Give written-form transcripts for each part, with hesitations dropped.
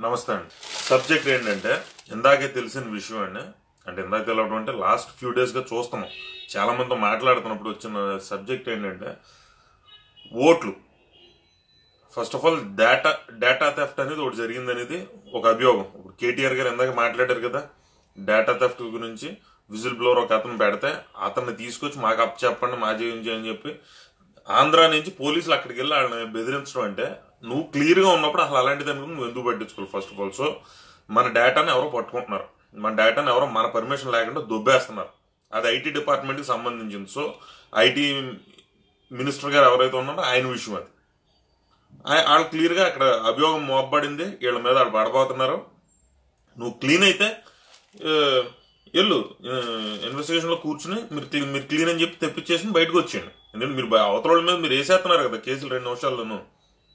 నమస్తే అండి. సబ్జెక్ట్ ఏంటంటే ఇందాకే తెలిసిన విషయం అండి. అంటే ఇందాక తెలవడం అంటే లాస్ట్ ఫ్యూ డేస్గా చూస్తున్నాం, చాలా మందితో మాట్లాడుతున్నప్పుడు వచ్చిన సబ్జెక్ట్ ఏంటంటే ఓట్లు. First of all data theft అనేది ఒకటి జరిగింది అనేది ఒక అభియోగం. ఇప్పుడు కేటీఆర్ గారు ఇందాక మాట్లాడారు కదా, డేటా థెఫ్ట్ గురించి విజిల్ బ్లోవర్ ఒక అతను పెడితే అతన్ని తీసుకొచ్చి మాకు అప్ చెప్పండి మా చేయించి అని చెప్పి ఆంధ్ర నుంచి పోలీసులు అక్కడికి వెళ్ళి వాళ్ళని బెదిరించడం అంటే, నువ్వు క్లియర్గా ఉన్నప్పుడు అసలు అలాంటిది అనుకుని నువ్వు ఎందుకు పట్టించుకోవాలి ఫస్ట్ ఆఫ్ ఆల్. సో మన డేటాను ఎవరో పట్టుకుంటున్నారు, మన డేటాను ఎవరో మన పర్మిషన్ లేకుండా దొబ్బేస్తున్నారు. అది ఐటీ డిపార్ట్మెంట్కి సంబంధించింది. సో ఐటీ మినిస్టర్ గారు ఎవరైతే ఉన్నారో ఆయన విషయం అది. వాళ్ళు క్లియర్గా అక్కడ అభియోగం మోపబడింది, వీళ్ళ మీద వాళ్ళు పడబోతున్నారు. నువ్వు క్లీన్ అయితే వెళ్ళు ఇన్వెస్టిగేషన్లో కూర్చుని మీరు క్లీన్ అని చెప్పి తెప్పించేసి బయటకు వచ్చేయండి. ఎందుకంటే మీరు అవతల మీద మీరు వేసేస్తున్నారు కదా కేసులు 2 నిమిషాల్లోనూ.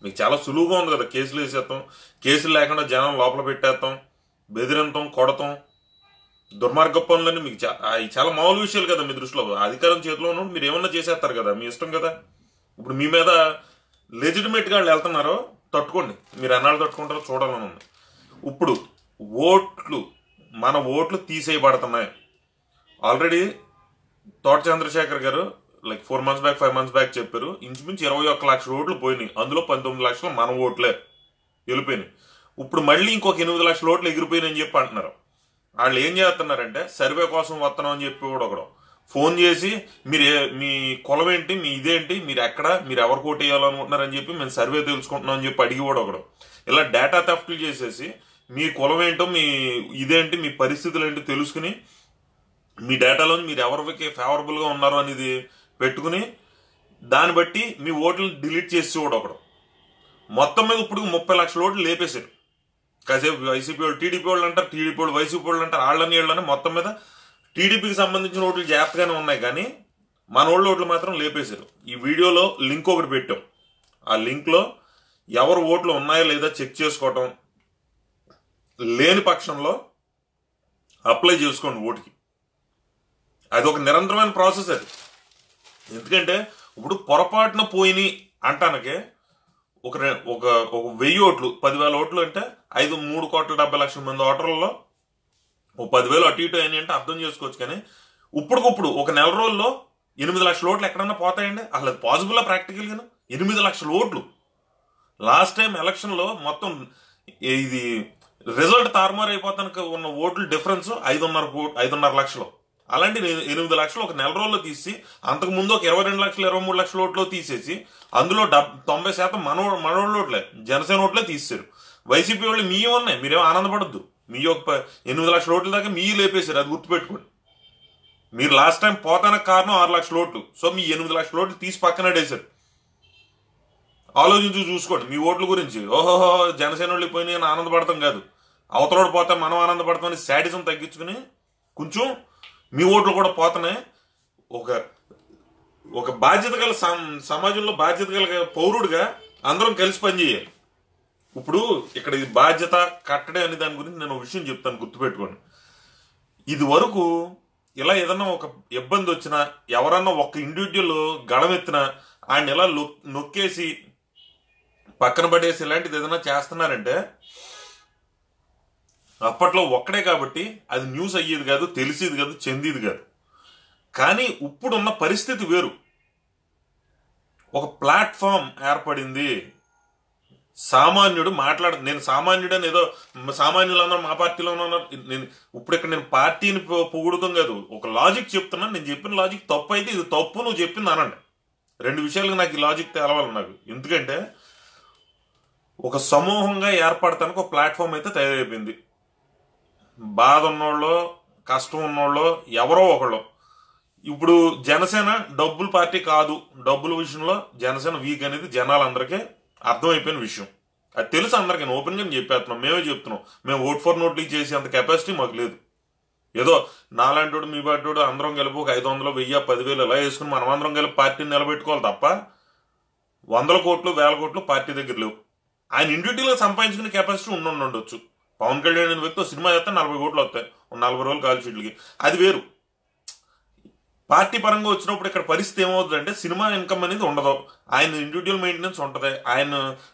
మీకు చాలా సులువుగా ఉంది కదా కేసులు వేసేస్తాం, కేసులు లేకుండా జనం లోపల పెట్టేస్తాం, బెదిరింతాం, కొడతాం, దుర్మార్గ పనులని మీకు చాలా మామూలు విషయాలు కదా మీ దృష్టిలో. అధికారం చేతిలో ఉన్నప్పుడు మీరు ఏమన్నా చేసేస్తారు కదా, మీ ఇష్టం కదా. ఇప్పుడు మీ మీద లెజిటిమేట్గా వాళ్ళు వెళ్తున్నారో తట్టుకోండి, మీరు ఎన్నాళ్ళు తట్టుకుంటారో చూడాలని ఉంది. ఇప్పుడు మన ఓట్లు తీసేయబడుతున్నాయి. ఆల్రెడీ తోట చంద్రశేఖర్ గారు 4 months బ్యాక్ 5 months బ్యాక్ చెప్పారు, ఇంచుమించు 21 లక్షల ఓట్లు పోయినాయి, అందులో 19 లక్షలు మన ఓట్లే వెళ్ళిపోయినాయి. ఇప్పుడు మళ్ళీ ఇంకొక 8 లక్షల ఓట్లు ఎగిరిపోయినాయి అని చెప్పి అంటున్నారు. వాళ్ళు ఏం చేస్తున్నారంటే సర్వే కోసం వస్తున్నాం అని చెప్పి కూడా ఒకడు ఫోన్ చేసి మీ కులం ఏంటి, మీ ఇదేంటి, మీరు ఎక్కడ, మీరు ఎవరు కోట్ వేయాలనుకుంటున్నారని చెప్పి మేము సర్వే తెలుసుకుంటున్నాం అని చెప్పి అడిగి కూడా ఒకడు. ఇలా డేటా థెఫ్ట్లు చేసేసి మీ కులం ఏంటో, మీ ఇదేంటి, మీ పరిస్థితులు ఏంటో తెలుసుకుని మీ డేటాలో మీరు ఎవరికి ఫేవరబుల్గా ఉన్నారో అనేది పెట్టుకుని దాన్ని బట్టి మీ ఓట్లు డిలీట్ చేసి కూడా ఒకడు. మొత్తం మీద ఇప్పుడు 30 లక్షల ఓట్లు లేపేశారు. కాసేపు వైసీపీ వాళ్ళు టీడీపీ వాళ్ళు అంటారు, టీడీపీ వాళ్ళు వైసీపీ వాళ్ళు అంటారు, వాళ్ళని మొత్తం మీద టీడీపీకి సంబంధించిన ఓట్లు జాగ్రత్తగానే ఉన్నాయి, కానీ మన ఓట్లు మాత్రం లేపేశారు. ఈ వీడియోలో లింక్ ఒకటి పెట్టాం. ఆ లింక్లో ఎవరు ఓట్లు ఉన్నాయో లేదా చెక్ చేసుకోవటం, లేని పక్షంలో అప్లై చేసుకోండి ఓటుకి. అది ఒక నిరంతరమైన ప్రాసెస్ అది. ఎందుకంటే ఇప్పుడు పొరపాటున పోయినాయి అంటానికే ఒక 1000 ఓట్లు 10,000 ఓట్లు అంటే 3,70,00,000 మంది ఓటర్లలో 10,000 అటు ఇటు అయినాయి అంటే అర్థం చేసుకోవచ్చు. కానీ ఇప్పటికప్పుడు ఒక నెల రోజుల్లో 8 లక్షల ఓట్లు ఎక్కడన్నా పోతాయండి? అసలు అది పాసిబుల్లా ప్రాక్టికల్గాను? 8 లక్షల ఓట్లు. లాస్ట్ టైం ఎలక్షన్లో మొత్తం ఇది రిజల్ట్ తారుమారు అయిపోతానికి ఉన్న ఓట్లు డిఫరెన్స్ 5.5 లక్షలు. అలాంటి 8 లక్షలు ఒక నెల రోజుల్లో తీసి అంతకుముందు ఒక 22 లక్షలు 23 లక్షల ఓట్లు తీసేసి అందులో 90% మనోళ్ళ ఓట్లే, జనసేన ఓట్లే తీసేశారు. వైసీపీ వాళ్ళు మీ ఉన్నాయి, మీరేమో ఆనందపడద్దు. మీ యొక్క 8 లక్షల ఓట్ల దాకా మీ లేపేశారు, అది గుర్తుపెట్టుకోండి. మీరు లాస్ట్ టైం పోతానికి కారణం 6 లక్షల ఓట్లు. సో మీ 8 లక్షల ఓట్లు తీసి పక్కనడేశారు. ఆలోచించి చూసుకోండి మీ ఓట్ల గురించి. ఓహోహో జనసేన వాళ్ళు పోయినాయి అని ఆనందపడతాం కాదు, అవతలోడు పోతే మనం ఆనందపడతామని శాడిజం తగ్గించుకుని కొంచెం మీ ఓట్లు కూడా పోతున్నాయి. ఒక బాధ్యత గల సమాజంలో బాధ్యత గల పౌరుడిగా అందరం కలిసి పనిచేయాలి. ఇప్పుడు ఇక్కడ ఇది బాధ్యత కట్టడే అనే దాని గురించి నేను ఒక విషయం చెప్తాను, గుర్తుపెట్టుకోండి. ఇది వరకు ఇలా ఏదన్నా ఒక ఇబ్బంది వచ్చినా, ఎవరన్నా ఒక ఇండివిజువల్ గళమెత్తినా ఆయన ఇలా నొక్కేసి పక్కన పడేసి ఇలాంటిది ఏదైనా చేస్తున్నారంటే అప్పట్లో ఒక్కడే కాబట్టి అది న్యూస్ అయ్యేది కాదు, తెలిసేది కాదు, చెందేది కాదు. కానీ ఇప్పుడున్న పరిస్థితి వేరు. ఒక ప్లాట్ఫామ్ ఏర్పడింది. సామాన్యుడు నేను సామాన్యుడని ఏదో సామాన్యులు అన్నారు, మా పార్టీలో ఉన్నారు. నేను పార్టీని పొగుడుతాం కాదు, ఒక లాజిక్ చెప్తున్నాను. నేను చెప్పిన లాజిక్ తప్పు అయితే ఇది తప్పు, నువ్వు చెప్పింది అనండి. 2 విషయాలుగా నాకు ఈ లాజిక్ తెలవాలి నాకు. ఎందుకంటే ఒక సమూహంగా ఏర్పడటానికి ఒక ప్లాట్ఫామ్ అయితే తయారైపోయింది. బాధ ఉన్నోళ్ళు, కష్టం ఉన్నోళ్ళు ఎవరో ఒకళ్ళు. ఇప్పుడు జనసేన డబ్బుల పార్టీ కాదు, డబ్బుల విషయంలో జనసేన వీక్ అనేది జనాలందరికీ అర్థమైపోయిన విషయం. అది తెలుసు అందరికీ, ఓపెన్గా చెప్పేస్తున్నాం, మేమే చెప్తున్నాం. మేము ఓట్ ఫర్ నోట్లు చేసే అంత కెపాసిటీ మాకు లేదు. ఏదో నాలాంటి మీ పార్టీ అందరం కలిపి ఒక 500, 1000, 10,000 ఇలా వేసుకుని మనం అందరం కలిపి పార్టీని నిలబెట్టుకోవాలి తప్ప 100 కోట్లు 1000 కోట్లు పార్టీ దగ్గర లేవు. ఆయన ఇండివిజువల్గా సంపాదించుకునే కెపాసిటీ ఉండొచ్చు. పవన్ కళ్యాణ్ అనే వ్యక్తి సినిమా చేస్తే 40 కోట్లు వస్తాయి 40 రోజులు కాల్ షీట్లకి, అది వేరు. పార్టీ పరంగా వచ్చినప్పుడు ఇక్కడ పరిస్థితి ఏమవుతుందంటే సినిమా ఇన్కమ్ అనేది ఉండదు, ఆయన ఇండివిజువల్ మెయింటెనెన్స్ ఉంటుంది. ఆయన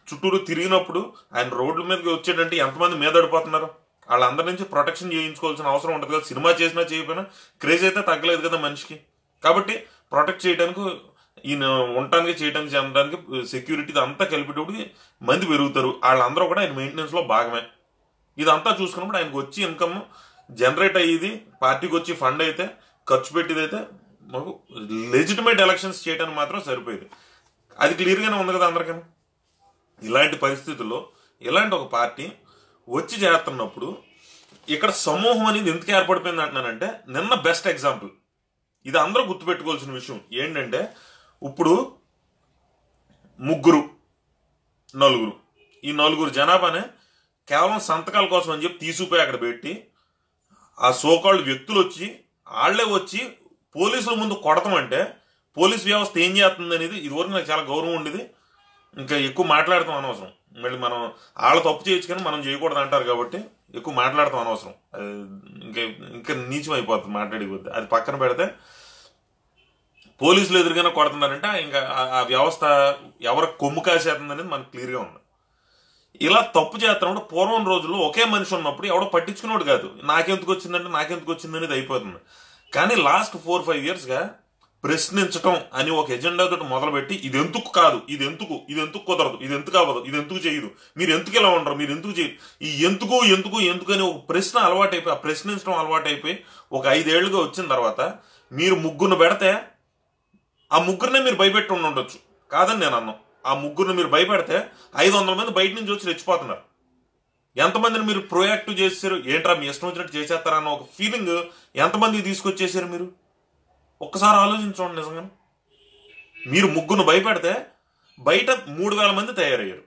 చుట్టూరు తిరిగినప్పుడు ఆయన రోడ్ల మీదకి వచ్చేటంటే ఎంతమంది మీద పడిపోతున్నారు, వాళ్ళందరి నుంచి ప్రొటెక్షన్ చేయించుకోవాల్సిన అవసరం ఉంటుంది కదా. సినిమా చేసినా చేయకపోయినా క్రేజ్ అయితే తగ్గలేదు కదా మనిషికి. కాబట్టి ప్రొటెక్ట్ చేయడానికి, ఈయన ఉండటానికి చేయడానికి చేయడానికి సెక్యూరిటీ అంతా కలిపేటప్పుడు మంది పెరుగుతారు. వాళ్ళందరూ కూడా ఆయన మెయింటెనెన్స్లో భాగమే. ఇదంతా చూసుకున్నప్పుడు ఆయనకు వచ్చి ఇన్కమ్ జనరేట్ అయ్యేది, పార్టీకి వచ్చి ఫండ్ అయితే ఖర్చు పెట్టేది అయితే మాకు లెజిటిమేట్ ఎలక్షన్స్ చేయడానికి మాత్రం సరిపోయేది. అది క్లియర్గానే ఉంది కదా అందరికీ. ఇలాంటి పరిస్థితుల్లో ఇలాంటి ఒక పార్టీ వచ్చి చేస్తున్నప్పుడు ఇక్కడ సమూహం అనేది ఎందుకు ఏర్పడిపోయింది అంటున్నానంటే, నిన్న బెస్ట్ ఎగ్జాంపుల్. ఇది అందరూ గుర్తుపెట్టుకోవాల్సిన విషయం ఏంటంటే, ఇప్పుడు ముగ్గురు నలుగురు, ఈ నలుగురు జనాభానే కేవలం సంతకాల కోసం అని చెప్పి తీసుకుపోయి అక్కడ పెట్టి, ఆ సోకాళ్ళు వ్యక్తులు వచ్చి వాళ్లే వచ్చి పోలీసుల ముందు కొడతామంటే పోలీస్ వ్యవస్థ ఏం చేస్తుంది అనేది ఇదివరకు నాకు చాలా గౌరవం ఉండేది. ఇంకా ఎక్కువ మాట్లాడతాం అనవసరం, మళ్ళీ మనం వాళ్ళ తప్పు చేయొచ్చు కానీ మనం చేయకూడదు అంటారు కాబట్టి ఎక్కువ మాట్లాడతాం అనవసరం. ఇంకా ఇంకా నీచం అయిపోతుంది మాట్లాడిపోద్ది. అది పక్కన పెడితే పోలీసులు ఎదురుగానే కొడుతున్నారంటే ఇంకా ఆ వ్యవస్థ ఎవరికి కొమ్ము కాసేస్తుంది అనేది మనకు క్లియర్గా ఉంది. ఇలా తప్పు చేస్తున్నప్పుడు పూర్వం రోజుల్లో ఒకే మనిషి ఉన్నప్పుడు ఎవడో పట్టించుకునేవాడు కాదు, నాకెందుకు వచ్చింది అనేది అయిపోతుంది. కానీ లాస్ట్ 4-5 yearsగా ప్రశ్నించటం అని ఒక ఎజెండాతో మొదలుపెట్టి ఇది ఎందుకు కాదు, ఇది ఎందుకు కుదరదు, ఇది ఎందుకు అవ్వదు, ఇది ఎందుకు చేయదు, మీరు ఎందుకు ఇలా ఉండరు, మీరు ఎందుకు చేయరు, ఈ ఎందుకు అని ఒక ప్రశ్న అలవాటైపోయి, ఆ ప్రశ్నించడం అలవాటైపోయి ఒక 5 ఏళ్లుగా వచ్చిన తర్వాత మీరు ముగ్గురును పెడితే ఆ ముగ్గురినే మీరు భయపెట్టి ఉండొచ్చు కాదని నేను అన్నాను. ఆ ముగ్గురిని మీరు భయపెడితే 500 మంది బయట నుంచి వచ్చి రెచ్చిపోతున్నారు. ఎంతమందిని మీరు ప్రోయాక్టివ్ చేశారు, ఏంట్రా మీ ఇష్టం వచ్చినట్టు చేసేస్తారా అన్న ఒక ఫీలింగ్ ఎంతమందికి తీసుకొచ్చేసారు మీరు ఒక్కసారి ఆలోచించండి. నిజంగా మీరు ముగ్గురు భయపెడితే బయట 3000 మంది తయారయ్యారు.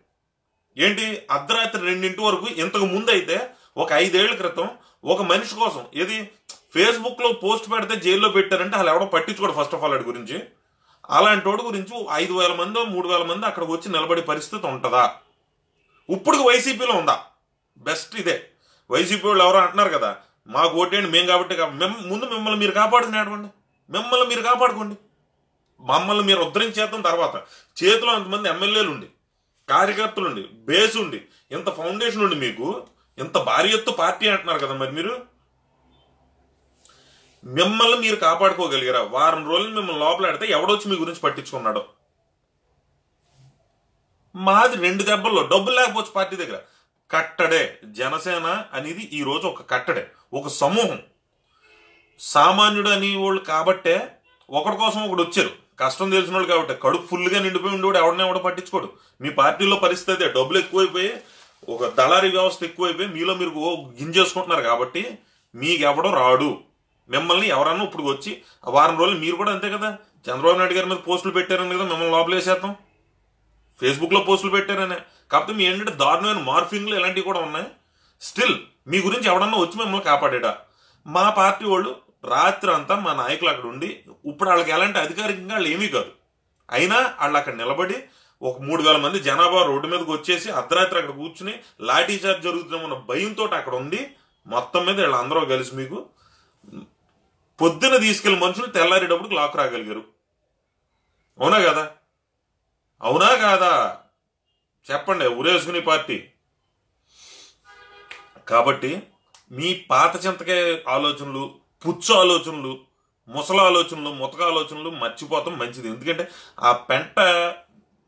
ఏంటి అర్ధరాత్రి 2 వరకు. ఇంతకు ముందు అయితే ఒక 5 ఏళ్ల క్రితం ఒక మనిషి కోసం ఏది ఫేస్బుక్ లో పోస్ట్ పెడితే జైల్లో పెట్టారంటే అలా ఎవడో పట్టించుకోడు ఫస్ట్ ఆఫ్ ఆల్ వాడి గురించి. అలాంటి వాడి గురించి 5000 మందో 3000 మంది అక్కడికి వచ్చి నిలబడే పరిస్థితి ఉంటుందా? ఇప్పుడు వైసీపీలో ఉందా? బెస్ట్ ఇదే. వైసీపీ వాళ్ళు ఎవరో అంటున్నారు కదా మాకు ఓటేయండి మేము కాబట్టి, ముందు మిమ్మల్ని మీరు కాపాడుకునేటువంటి మిమ్మల్ని మీరు కాపాడుకోండి, మమ్మల్ని మీరు ఉద్ధరించేద్దాం. తర్వాత చేతిలో అంతమంది ఎమ్మెల్యేలు ఉండి, కార్యకర్తలు ఉండి, బేస్ ఉండి, ఇంత ఫౌండేషన్ ఉండి, మీకు ఇంత భారీ ఎత్తు పార్టీ అంటున్నారు కదా, మరి మీరు మిమ్మల్ని మీరు కాపాడుకోగలిగారా? వారం రోజులు మిమ్మల్ని లోపలాడితే ఎవడొచ్చి మీ గురించి పట్టించుకున్నాడో? మాది 2 దెబ్బల్లో డబ్బులు లేకపోవచ్చు పార్టీ దగ్గర. కట్టడే జనసేన అనేది ఈ రోజు ఒక కట్టడే, ఒక సమూహం. సామాన్యుడు అని వాళ్ళు కాబట్టే ఒకడి కోసం ఒకడు వచ్చారు, కష్టం తెలిసిన వాళ్ళు కాబట్టి. కడుపు ఫుల్గా నిండిపోయి ఉండేవాడు ఎవడో పట్టించుకోడు. మీ పార్టీలో పరిస్థితి డబ్బులు ఎక్కువైపోయి ఒక దళారీ వ్యవస్థ ఎక్కువైపోయి మీలో మీరు గింజేసుకుంటున్నారు కాబట్టి మీకు ఎవడో రాడు. మిమ్మల్ని ఎవరన్నా ఇప్పుడు వచ్చి వారం రోజులు మీరు కూడా అంతే కదా, చంద్రబాబు నాయుడు గారి మీద పోస్టులు పెట్టారని కదా మిమ్మల్ని లోపలేసేస్తాం, ఫేస్బుక్లో పోస్టులు పెట్టారనే. కాకపోతే మీ ఏంటంటే దారుణమైన మార్ఫింగ్లు ఇలాంటివి కూడా ఉన్నాయి. స్టిల్ మీ గురించి ఎవడన్నా వచ్చి మిమ్మల్ని కాపాడేడా? మా పార్టీ వాళ్ళు రాత్రి అంతా మా నాయకులు అక్కడ ఉండి, ఇప్పుడు వాళ్ళకి ఎలాంటి అధికారికంగా వాళ్ళు ఏమీ కాదు, అయినా వాళ్ళు అక్కడ నిలబడి ఒక 3000 మంది జనాభా రోడ్డు మీదకి వచ్చేసి అర్ధరాత్రి అక్కడ కూర్చుని లాఠీ చార్జ్ జరుగుతుందన్న భయంతో అక్కడ ఉండి మొత్తం మీద వీళ్ళందరూ కలిసి మీకు పొద్దున తీసుకెళ్లి మనుషులు తెల్లారేటప్పుడు లాక్ రాగలిగారు. అవునా కదా? అవునా కాదా చెప్పండి. ఉరేసుకునే పార్టీ కాబట్టి మీ పాత చింతకాయ ఆలోచనలు, పుచ్చు ఆలోచనలు, ముసల ఆలోచనలు, ముతక ఆలోచనలు మర్చిపోతాం మంచిది. ఎందుకంటే ఆ పెంట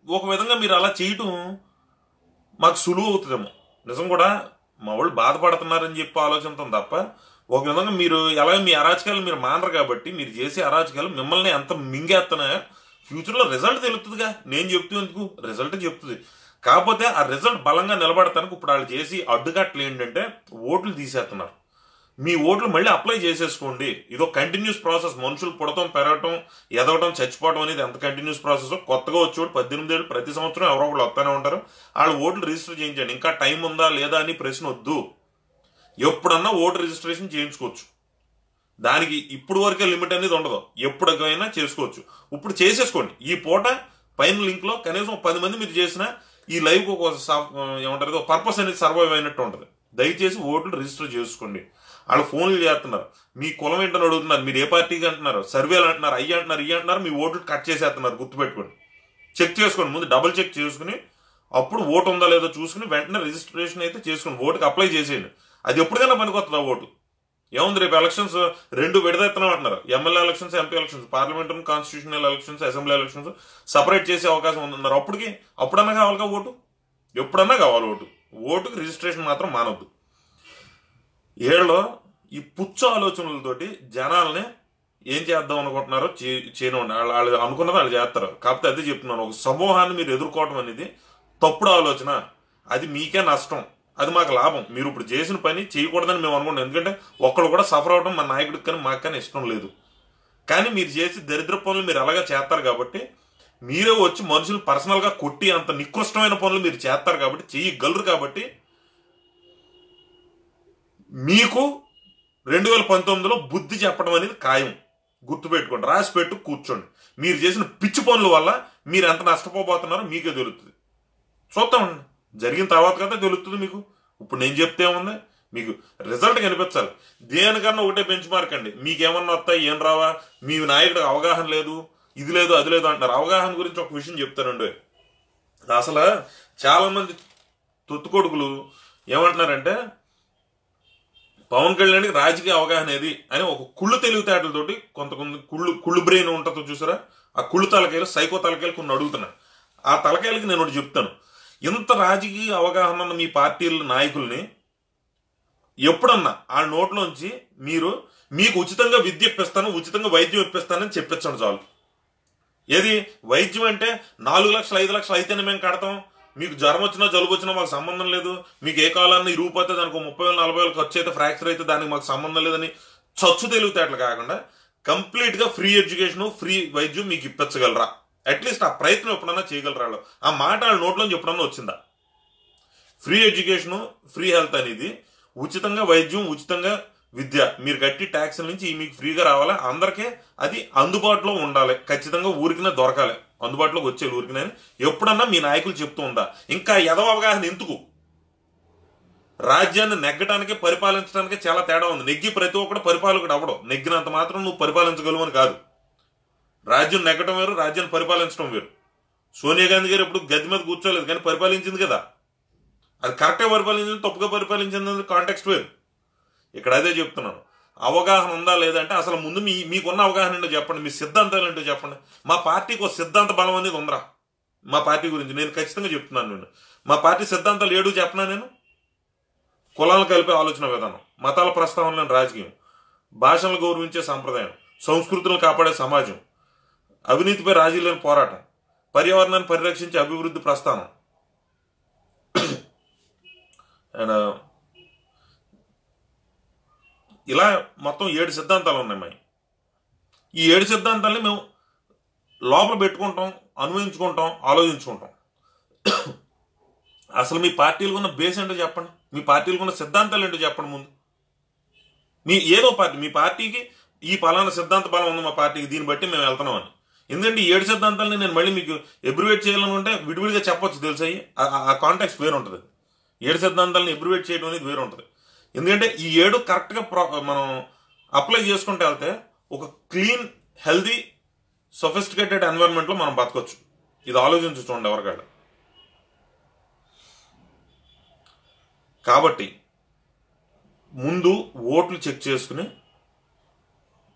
ఒక విధంగా మీరు అలా చేయటం మాకు సులువు అవుతుందేమో. నిజం కూడా మా వాళ్ళు బాధపడుతున్నారని చెప్పి ఆలోచనతో తప్ప ఒక విధంగా మీరు ఎలాగ మీ అరాచకాలు మీరు మానరు కాబట్టి మీరు చేసే అరాచకాలు మిమ్మల్ని ఎంత మింగేస్తున్నాయో ఫ్యూచర్లో రిజల్ట్ తెలుస్తుందిగా. నేను చెప్తూ రిజల్ట్ చెప్తుంది. కాకపోతే ఆ రిజల్ట్ బలంగా నిలబడతానికి ఇప్పుడు వాళ్ళు చేసి అడ్డుకట్లు ఏంటంటే ఓట్లు తీసేస్తున్నారు. మీ ఓట్లు మళ్ళీ అప్లై చేసేసుకోండి. ఇదో కంటిన్యూస్ ప్రాసెస్. మనుషులు పుడటం, పెరగటం, ఎదగటం, చచ్చిపోవడం అనేది ఎంత కంటిన్యూస్ ప్రాసెస్. కొత్తగా వచ్చేవాడు 18 ఏళ్ళు ప్రతి సంవత్సరం ఎవరో ఒకళ్ళు వస్తూనే ఉంటారు. వాళ్ళ ఓట్లు రిజిస్టర్ చేయించండి. ఇంకా టైం ఉందా లేదా అని ప్రశ్న వద్దు. ఎప్పుడన్నా ఓటు రిజిస్ట్రేషన్ చేయించుకోవచ్చు. దానికి ఇప్పుడు వరకే లిమిట్ అనేది ఉండదు, ఎప్పటికైనా చేసుకోవచ్చు. ఇప్పుడు చేసేసుకోండి. ఈ పూట పైన లింక్ లో కనీసం 10 మంది మీరు చేసినా ఈ లైవ్ ఒక ఏమంటారు పర్పస్ అనేది సర్వైవ్ అయినట్టు ఉంటుంది. దయచేసి ఓట్లు రిజిస్టర్ చేసుకోండి. వాళ్ళు ఫోన్లు చేస్తున్నారు, మీ కులం ఏంటని అడుగుతున్నారు, మీరు ఏ పార్టీకి అంటున్నారు, సర్వేలు అంటున్నారు, అయ్యి అంటున్నారు, ఇవి అంటున్నారు, మీ ఓట్లు కట్ చేసేస్తున్నారు. గుర్తుపెట్టుకోండి, చెక్ చేసుకోండి, ముందు డబుల్ చెక్ చేసుకుని అప్పుడు ఓటు ఉందా లేదో చూసుకుని వెంటనే రిజిస్ట్రేషన్ అయితే చేసుకుని ఓటుకి అప్లై చేసేయండి. అది ఎప్పటికైనా పనికొస్తుంది ఆ ఓటు. ఏముంది, రేపు ఎలక్షన్స్ 2 విడదెత్తనం అంటున్నారు, MLA elections, MP elections, parliament, constitutional elections, assembly elections separate చేసే అవకాశం ఉందన్నారు. అప్పుడన్నా కావాలిగా ఓటు, ఎప్పుడన్నా కావాలి ఓటు. ఓటుకి రిజిస్ట్రేషన్ మాత్రం మానవద్దు. ఏళ్ళలో ఈ పుచ్చు ఆలోచనలతోటి జనాల్ని ఏం చేద్దాం అనుకుంటున్నారో చేయనివ్వండి. వాళ్ళు అనుకున్నది వాళ్ళు చేస్తారు. కాకపోతే అదే చెప్తున్నాను, ఒక సమూహాన్ని మీరు ఎదుర్కోవటం అనేది తప్పుడు ఆలోచన. అది మీకే నష్టం, అది మాకు లాభం. మీరు ఇప్పుడు చేసిన పని చేయకూడదని మేము అనుకుంటాం. ఎందుకంటే ఒక్కడు కూడా సఫర్ అవడం మా నాయకుడికి కానీ మాకు కానీ ఇష్టం లేదు. కానీ మీరు చేసి దరిద్ర పనులు మీరు అలాగే చేస్తారు కాబట్టి, మీరే వచ్చి మనుషులు పర్సనల్గా కొట్టి అంత నికృష్టమైన పనులు మీరు చేస్తారు కాబట్టి, చేయగలరు కాబట్టి, మీకు 2019లో బుద్ధి చెప్పడం అనేది ఖాయం. గుర్తుపెట్టుకోండి, రాసి పెట్టు, కూర్చోండి. మీరు చేసిన పిచ్చి పనుల వల్ల మీరు ఎంత నష్టపోబోతున్నారో మీకే తెలుస్తుంది. చూద్దామండి, జరిగిన తర్వాత కదా తెలుస్తుంది మీకు. ఇప్పుడు నేను చెప్తే ఏముంది, మీకు రిజల్ట్ కనిపించాలి. దేనికన్నా ఒకటే బెంచ్ మార్క్ అండి. మీకేమన్నా వస్తాయి, ఏం రావా, మీ నాయకుడికి అవగాహన లేదు, ఇది లేదు అది లేదు అంటున్నారు. అవగాహన గురించి ఒక విషయం చెప్తానండి. అసలు చాలా మంది తొత్తుకొడుకులు ఏమంటున్నారంటే, పవన్ కళ్యాణ్కి రాజకీయ అవగాహన ఏది అని ఒక కుళ్ళు తెలివితేటలతోటి కొంతమంది కుళ్ళు బ్రెయిన్ ఉంటుందో చూసారా, ఆ కుళ్ళు తలకాయలు, సైకో తలకాయలు కొన్ని అడుగుతున్నాను. ఆ తలకాయలకి నేను ఒకటి చెప్తాను. ఇంత రాజకీయ అవగాహన ఉన్న మీ పార్టీల నాయకుల్ని ఎప్పుడన్నా ఆ నోట్లోంచి మీకు ఉచితంగా విద్య ఇప్పిస్తాను, ఉచితంగా వైద్యం ఇప్పిస్తానని చెప్పించండి చాలు. ఏది వైద్యం అంటే 4 లక్షలు 5 లక్షలు అయితేనే మేము కడతాం, మీకు జ్వరం వచ్చినా జలుబు వచ్చినా మాకు సంబంధం లేదు, మీకు ఏ కాలాన్ని ఇరుగుపోతే దానికి 30,000 40,000 ఖర్చు అయితే ఫ్రాక్చర్ అయితే దానికి మాకు సంబంధం లేదని చచ్చు తెలివితేటలు కాకుండా కంప్లీట్గా ఫ్రీ ఎడ్యుకేషన్, ఫ్రీ వైద్యం మీకు ఇప్పించగలరా? అట్లీస్ట్ ఆ ప్రయత్నం ఎప్పుడన్నా చేయగలరా? ఆ మాట వాళ్ళ నోట్లోంచి ఎప్పుడన్నా వచ్చిందా? ఫ్రీ ఎడ్యుకేషను, ఫ్రీ హెల్త్ అనేది, ఉచితంగా వైద్యం, ఉచితంగా విద్య, మీరు కట్టి ట్యాక్స్ నుంచి మీకు ఫ్రీగా రావాలి, అందరికీ అది అందుబాటులో ఉండాలి, ఖచ్చితంగా ఊరికినే దొరకాలి, అందుబాటులోకి వచ్చే ఊరికినే ఎప్పుడన్నా మీ నాయకులు చెప్తూ ఉందా? ఇంకా ఎదవ అవగాహన ఎందుకు? రాజ్యాన్ని నెగ్గటానికి పరిపాలించడానికి చాలా తేడా ఉంది. నెగ్గి ప్రతి ఒక్కడు పరిపాలకుడు అవ్వడం, నెగ్గినంత మాత్రం నువ్వు పరిపాలించగలవు అని కాదు. రాజ్యం నెగ్గటం వేరు, రాజ్యాన్ని పరిపాలించడం వేరు. సోనియా గాంధీ గారు ఎప్పుడు గది మీద కూర్చోలేదు, కానీ పరిపాలించింది కదా. అది కరెక్ట్గా పరిపాలించింది, తప్పుగా పరిపాలించింది, కాంటెక్స్ట్ వేరు. ఇక్కడ అదే చెప్తున్నాను. అవగాహన ఉందా లేదంటే అసలు ముందు మీకున్న అవగాహన ఏంటో చెప్పండి, మీ సిద్ధాంతాలు ఏంటో చెప్పండి. మా పార్టీకి ఒక సిద్ధాంత బలం అనేది ఉందిరా. మా పార్టీ గురించి నేను ఖచ్చితంగా చెప్తున్నాను. మా పార్టీ సిద్ధాంతాలు 7 చెప్పనా నేను? కులాలను కలిపే ఆలోచన విధానం, మతాల ప్రస్తావన లేని రాజకీయం, భాషలను గౌరవించే సాంప్రదాయం, సంస్కృతులను కాపాడే సమాజం, అవినీతిపై రాజీ లేని పోరాటం, పర్యావరణాన్ని పరిరక్షించే అభివృద్ధి ప్రస్థానం, అండ్ ఇలా మొత్తం 7 సిద్ధాంతాలు ఉన్నాయి. ఈ 7 సిద్ధాంతాలని మేము లోపల పెట్టుకుంటాం, అన్వయించుకుంటాం, ఆలోచించుకుంటాం. అసలు మీ పార్టీలకు ఉన్న బేస్ ఏంటో చెప్పండి, మీ పార్టీలకు ఉన్న సిద్ధాంతాలు ఏంటో చెప్పండి. ముందు మీ ఏదో పార్టీ, మీ పార్టీకి ఈ పలానా సిద్ధాంత బలం ఉంది మా పార్టీకి, దీన్ని బట్టి మేము వెళ్తున్నామని. ఎందుకంటే ఈ 7 సిద్ధాంతాలని నేను మళ్ళీ మీకు ఎబ్రివేట్ చేయాలని ఉంటే విడివిడిగా చెప్పొచ్చు, తెలుసాయి. ఆ కాంటాక్ట్ వేరు ఉంటుంది. 7 సిద్ధాంతాలను ఎబ్రివేట్ చేయడం అనేది వేరు ఉంటుంది. ఎందుకంటే ఈ 7 కరెక్ట్గా మనం అప్లై చేసుకుంటే వెళ్తే ఒక క్లీన్, హెల్దీ, సొఫిస్టికేటెడ్ ఎన్వైరన్మెంట్లో మనం బతకొచ్చు. ఇది ఆలోచించి చూడండి ఎవరికాడ. కాబట్టి ముందు ఓట్లు చెక్ చేసుకుని,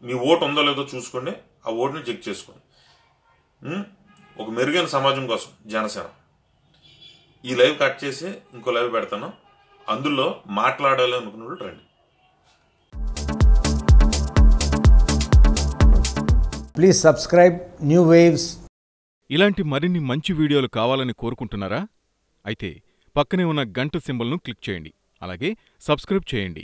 మీ ఓటు ఉందో లేదో చూసుకోండి, ఆ ఓటుని చెక్ చేసుకోండి. ఒక మెరుగైన సమాజం కోసం జనసేన. ఈ లైవ్ కట్ చేసి ఇంకో లైవ్ పెడతాను, అందులో మాట్లాడాలి అనుకున్న రండి. Please subscribe new waves. ఇలాంటి మరిన్ని మంచి వీడియోలు కావాలని కోరుకుంటున్నారా? అయితే పక్కనే ఉన్న గంట సింబల్ను క్లిక్ చేయండి. అలాగే సబ్స్క్రైబ్ చేయండి.